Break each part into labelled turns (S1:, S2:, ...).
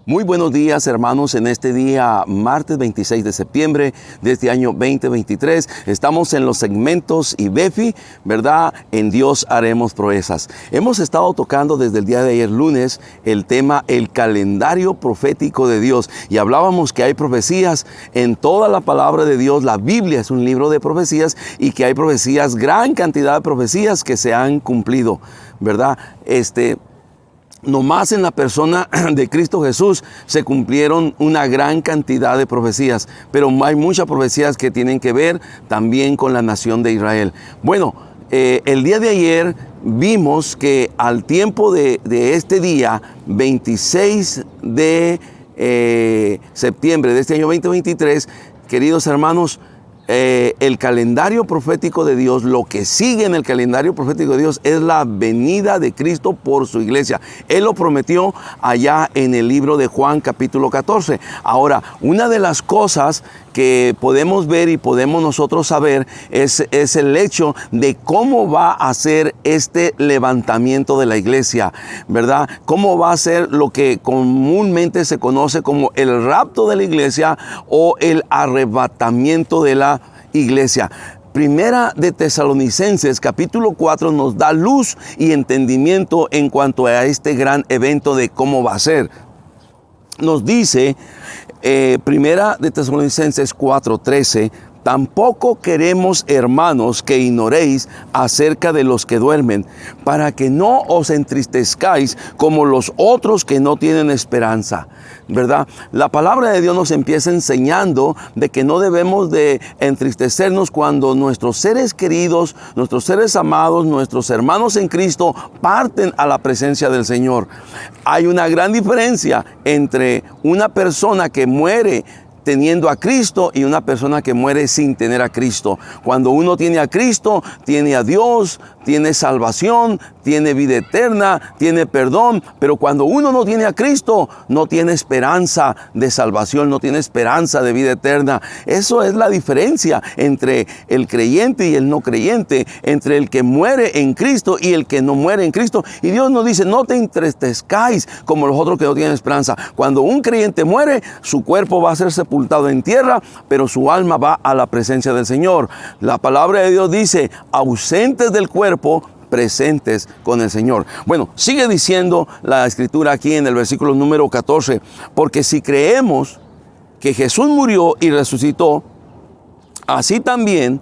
S1: Muy buenos días, hermanos, en este día martes 26 de septiembre de este año 2023. Estamos en los segmentos IBEFI, ¿verdad? En Dios haremos proezas. Hemos estado tocando desde el día de ayer lunes el tema el calendario profético de Dios y hablábamos que hay profecías en toda la palabra de Dios. La Biblia es un libro de profecías y que hay profecías, gran cantidad de profecías que se han cumplido, ¿verdad? Nomás en la persona de Cristo Jesús se cumplieron una gran cantidad de profecías, pero hay muchas profecías que tienen que ver también con la nación de Israel. Bueno, el día de ayer vimos que al tiempo de este día, 26 de septiembre de este año 2023, queridos hermanos, el calendario profético de Dios, lo que sigue en el calendario profético de Dios es la venida de Cristo por su iglesia. Él lo prometió allá en el libro de Juan capítulo 14. Ahora, una de las cosas que podemos ver y podemos nosotros saber es el hecho de cómo va a ser este levantamiento de la iglesia, ¿verdad? Cómo va a ser lo que comúnmente se conoce como el rapto de la iglesia o el arrebatamiento de la iglesia. Primera de Tesalonicenses capítulo 4 nos da luz y entendimiento en cuanto a este gran evento de cómo va a ser. Nos dice Primera de Tesalonicenses 4:13, tampoco queremos, hermanos, que ignoréis acerca de los que duermen, para que no os entristezcáis como los otros que no tienen esperanza, ¿verdad? La palabra de Dios nos empieza enseñando de que no debemos de entristecernos cuando nuestros seres queridos, nuestros seres amados, nuestros hermanos en Cristo parten a la presencia del Señor. Hay una gran diferencia entre una persona que muere teniendo a Cristo y una persona que muere sin tener a Cristo. Cuando uno tiene a Cristo, tiene a Dios, tiene salvación, tiene vida eterna, tiene perdón. Pero cuando uno no tiene a Cristo, no tiene esperanza de salvación, no tiene esperanza de vida eterna. Eso es la diferencia entre el creyente y el no creyente, entre el que muere en Cristo y el que no muere en Cristo. Y Dios nos dice, no te entristezcáis como los otros que no tienen esperanza. Cuando un creyente muere, su cuerpo va a ser sepultado en tierra, pero su alma va a la presencia del Señor. La palabra de Dios dice, ausentes del cuerpo, presentes con el Señor. Bueno, sigue diciendo la escritura aquí en el versículo número 14, porque si creemos que Jesús murió y resucitó, así también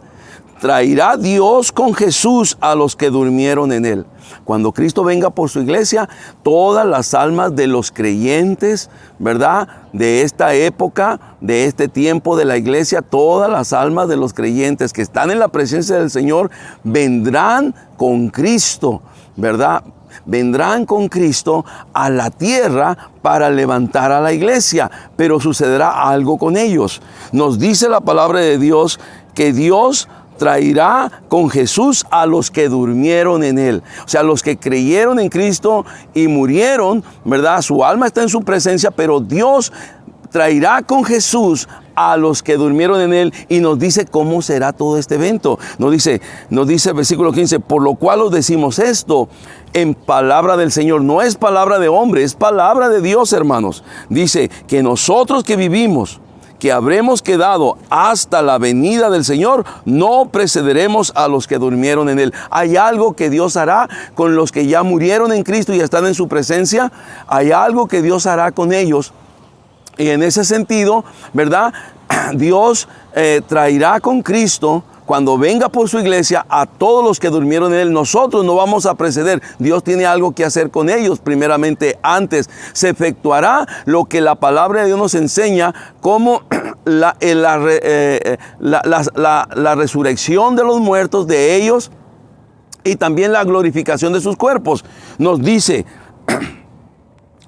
S1: traerá Dios con Jesús a los que durmieron en él. Cuando Cristo venga por su iglesia, todas las almas de los creyentes, ¿verdad? De esta época, de este tiempo de la iglesia, todas las almas de los creyentes que están en la presencia del Señor vendrán con Cristo, ¿verdad? Vendrán con Cristo a la tierra para levantar a la iglesia, pero sucederá algo con ellos. Nos dice la palabra de Dios que Dios traerá con Jesús a los que durmieron en él. O sea, los que creyeron en Cristo y murieron, ¿verdad? Su alma está en su presencia, pero Dios traerá con Jesús a los que durmieron en él y nos dice cómo será todo este evento. Nos dice el versículo 15, por lo cual os decimos esto en palabra del Señor. No es palabra de hombre, es palabra de Dios, hermanos. Dice que nosotros que vivimos, que habremos quedado hasta la venida del Señor, no precederemos a los que durmieron en él. Hay algo que Dios hará con los que ya murieron en Cristo y están en su presencia. Hay algo que Dios hará con ellos. Y en ese sentido, ¿verdad? Dios traerá con Cristo, cuando venga por su iglesia, a todos los que durmieron en él. Nosotros no vamos a preceder. Dios tiene algo que hacer con ellos. Primeramente, antes se efectuará lo que la palabra de Dios nos enseña como la resurrección de los muertos de ellos y también la glorificación de sus cuerpos. Nos dice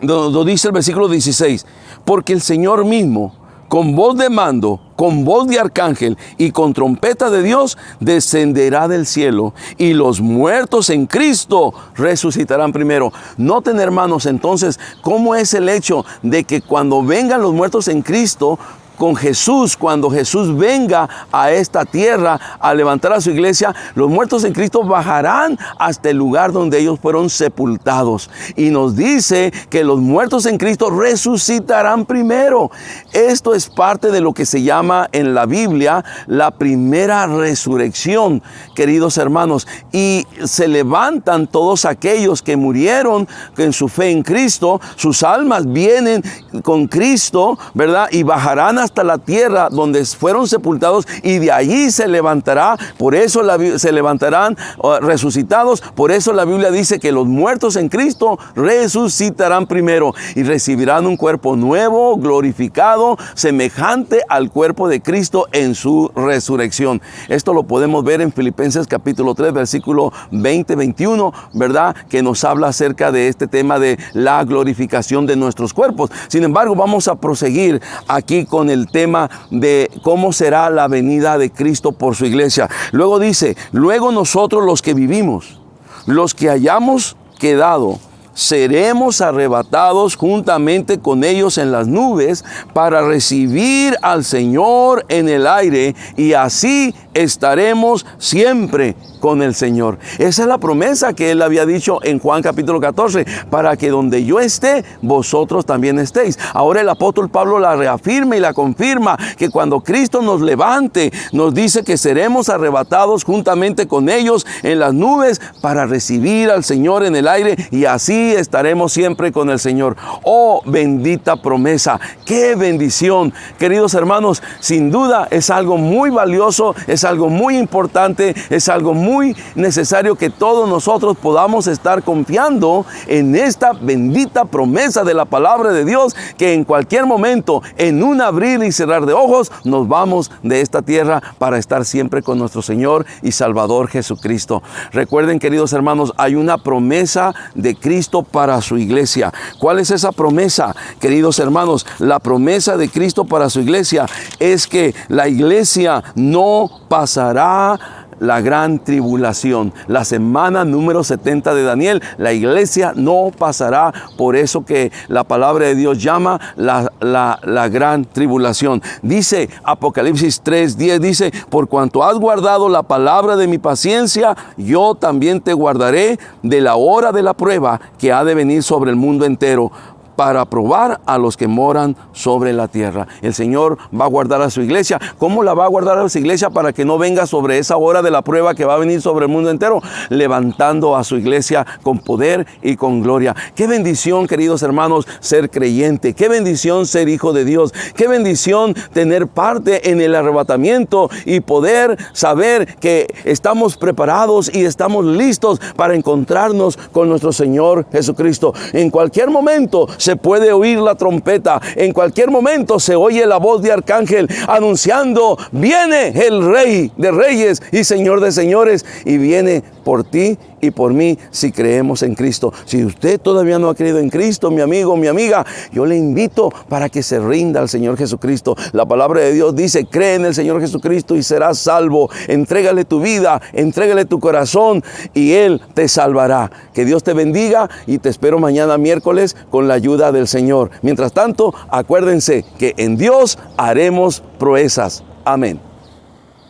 S1: el versículo 16, porque el Señor mismo, con voz de mando, con voz de arcángel y con trompeta de Dios, descenderá del cielo y los muertos en Cristo resucitarán primero. Noten, hermanos, entonces, cómo es el hecho de que cuando vengan los muertos en Cristo, con Jesús, cuando Jesús venga a esta tierra a levantar a su iglesia, los muertos en Cristo bajarán hasta el lugar donde ellos fueron sepultados. Y nos dice que los muertos en Cristo resucitarán primero. Esto es parte de lo que se llama en la Biblia la primera resurrección, queridos hermanos. Y se levantan todos aquellos que murieron en su fe en Cristo. Sus almas vienen con Cristo, ¿verdad? Y bajarán hasta la tierra donde fueron sepultados, y de allí se levantará. Por eso se levantarán resucitados. Por eso la Biblia dice que los muertos en Cristo resucitarán primero y recibirán un cuerpo nuevo, glorificado, semejante al cuerpo de Cristo en su resurrección. Esto lo podemos ver en Filipenses capítulo 3, versículo 20-21, ¿verdad? Que nos habla acerca de este tema de la glorificación de nuestros cuerpos. Sin embargo, vamos a proseguir aquí con el tema de cómo será la venida de Cristo por su iglesia. Luego dice, luego nosotros los que vivimos, los que hayamos quedado, seremos arrebatados juntamente con ellos en las nubes para recibir al Señor en el aire, y así estaremos siempre con el Señor. Esa es la promesa que Él había dicho en Juan capítulo 14, para que donde yo esté, vosotros también estéis. Ahora el apóstol Pablo la reafirma y la confirma, que cuando Cristo nos levante, nos dice que seremos arrebatados juntamente con ellos en las nubes para recibir al Señor en el aire, y así estaremos siempre con el Señor. Oh, bendita promesa, qué bendición, queridos hermanos. Sin duda es algo muy valioso, es algo muy importante, es algo muy necesario que todos nosotros podamos estar confiando en esta bendita promesa de la palabra de Dios, que en cualquier momento, en un abrir y cerrar de ojos, nos vamos de esta tierra para estar siempre con nuestro Señor y Salvador Jesucristo. Recuerden, queridos hermanos, hay una promesa de Cristo para su iglesia. ¿Cuál es esa promesa, queridos hermanos? La promesa de Cristo para su iglesia es que la iglesia no pasará la gran tribulación. La semana número 70 de Daniel, la iglesia no pasará por eso que la palabra de Dios llama la gran tribulación. Dice Apocalipsis 3:10, dice, por cuanto has guardado la palabra de mi paciencia, yo también te guardaré de la hora de la prueba que ha de venir sobre el mundo entero, para probar a los que moran sobre la tierra. El Señor va a guardar a su iglesia. ¿Cómo la va a guardar a su iglesia? Para que no venga sobre esa hora de la prueba que va a venir sobre el mundo entero, levantando a su iglesia con poder y con gloria. Qué bendición, queridos hermanos, ser creyente. Qué bendición ser hijo de Dios. Qué bendición tener parte en el arrebatamiento y poder saber que estamos preparados y estamos listos para encontrarnos con nuestro Señor Jesucristo. En cualquier momento se puede oír la trompeta. En cualquier momento se oye la voz de arcángel anunciando, viene el Rey de Reyes y Señor de Señores, y viene por ti y por mí si creemos en Cristo. Si usted todavía no ha creído en Cristo, mi amigo, mi amiga, yo le invito para que se rinda al Señor Jesucristo. La palabra de Dios dice, cree en el Señor Jesucristo y serás salvo. Entrégale tu vida, entrégale tu corazón y Él te salvará. Que Dios te bendiga y te espero mañana miércoles con la ayuda del Señor. Mientras tanto, acuérdense que en Dios haremos proezas. Amén.